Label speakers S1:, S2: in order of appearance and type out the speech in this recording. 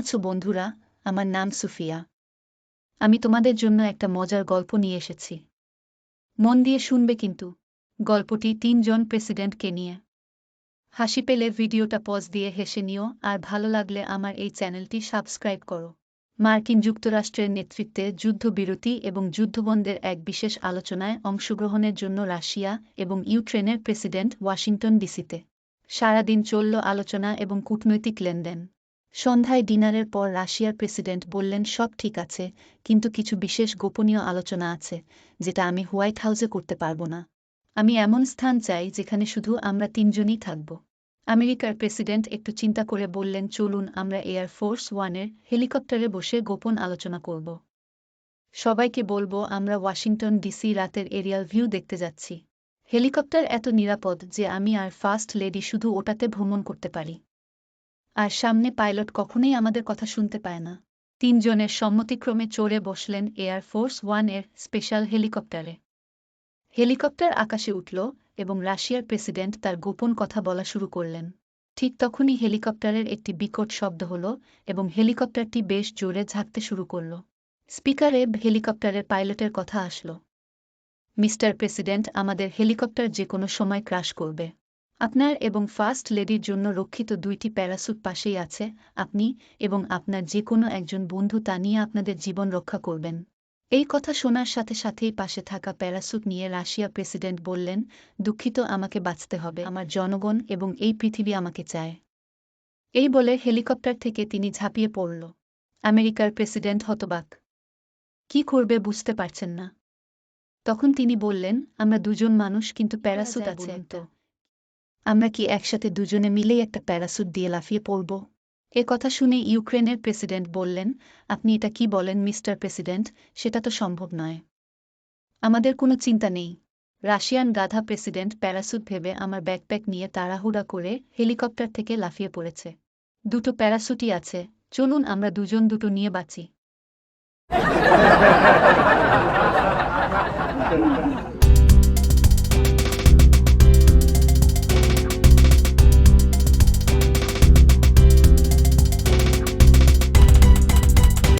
S1: আছো বন্ধুরা? আমার নাম সুফিয়া। আমি তোমাদের জন্য একটা মজার গল্প নিয়ে এসেছি। মন দিয়ে শুনবে কিন্তু। গল্পটি ৩ জন প্রেসিডেন্টকে নিয়ে। হাসি পেলে ভিডিওটা পজ দিয়ে হেসে নিও, আর ভালো লাগলে আমার এই চ্যানেলটি সাবস্ক্রাইব করো। মার্কিন যুক্তরাষ্ট্রের নেতৃত্বে যুদ্ধবিরতি এবং যুদ্ধবন্ধের এক বিশেষ আলোচনায় অংশগ্রহণের জন্য রাশিয়া এবং ইউক্রেনের প্রেসিডেন্ট ওয়াশিংটন ডিসিতে। সারাদিন চলল আলোচনা এবং কূটনৈতিক লেনদেন। সন্ধ্যায় ডিনারের পর রাশিয়ার প্রেসিডেন্ট বললেন, সব ঠিক আছে, কিন্তু কিছু বিশেষ গোপনীয় আলোচনা আছে যেটা আমি হোয়াইট হাউসে করতে পারব না। আমি এমন স্থান চাই যেখানে শুধু আমরা ৩ জনই থাকব। আমেরিকার প্রেসিডেন্ট একটু চিন্তা করে বললেন, চলুন আমরা এয়ার ফোর্স ওয়ানের হেলিকপ্টারে বসে গোপন আলোচনা করব। সবাইকে বলবো আমরা ওয়াশিংটন ডিসি রাতের এরিয়াল ভিউ দেখতে যাচ্ছি। হেলিকপ্টার এত নিরাপদ যে আমি আর ফার্স্ট লেডি শুধু ওটাতে ভ্রমণ করতে পারি। আর সামনে পাইলট কখনোই আমাদের কথা শুনতে পায় না। ৩ জনের সম্মতিক্রমে চড়ে বসলেন এয়ার ফোর্স ওয়ান এর স্পেশাল হেলিকপ্টারে। হেলিকপ্টার আকাশে উঠল এবং রাশিয়ার প্রেসিডেন্ট তার গোপন কথা বলা শুরু করলেন। ঠিক তখনই হেলিকপ্টারের একটি বিকট শব্দ হল এবং হেলিকপ্টারটি বেশ জোরে ঝাঁকতে শুরু করল। স্পিকারে হেলিকপ্টারের পাইলটের কথা আসলো, মিস্টার প্রেসিডেন্ট, আমাদের হেলিকপ্টার যে কোনো সময় ক্র্যাশ করবে। আপনার এবং ফার্স্ট লেডির জন্য রক্ষিত ২টি প্যারাসুট পাশেই আছে। আপনি এবং আপনার যে কোনো একজন বন্ধু তা নিয়ে আপনাদের জীবন রক্ষা করবেন। এই কথা শোনার সাথে সাথেই পাশে থাকা প্যারাসুট নিয়ে রাশিয়া প্রেসিডেন্ট বললেন, দুঃখিত, আমাকে বাঁচতে হবে, আমার জনগণ এবং এই পৃথিবী আমাকে চায়। এই বলে হেলিকপ্টার থেকে তিনি ঝাঁপিয়ে পড়ল। আমেরিকার প্রেসিডেন্ট হতবাক। কি করবে বুঝতে পারছেন না। তখন তিনি বললেন, আমরা ২ জন মানুষ, কিন্তু প্যারাসুট আছে তো। আমরা কি একসাথে ২ জনে মিলেই একটা প্যারাসুট দিয়ে লাফিয়ে পড়ব? এ কথা শুনে ইউক্রেনের প্রেসিডেন্ট বললেন, আপনি এটা কি বলেন মিস্টার প্রেসিডেন্ট? সেটা তো সম্ভব নয়। আমাদের কোনো চিন্তা নেই। রাশিয়ান গাধা প্রেসিডেন্ট প্যারাসুট ভেবে আমার ব্যাকপ্যাক নিয়ে তাড়াহুড়া করে হেলিকপ্টার থেকে লাফিয়ে পড়েছে। ২টো প্যারাসুটই আছে, চলুন আমরা ২ জন ২টো নিয়ে বাঁচি।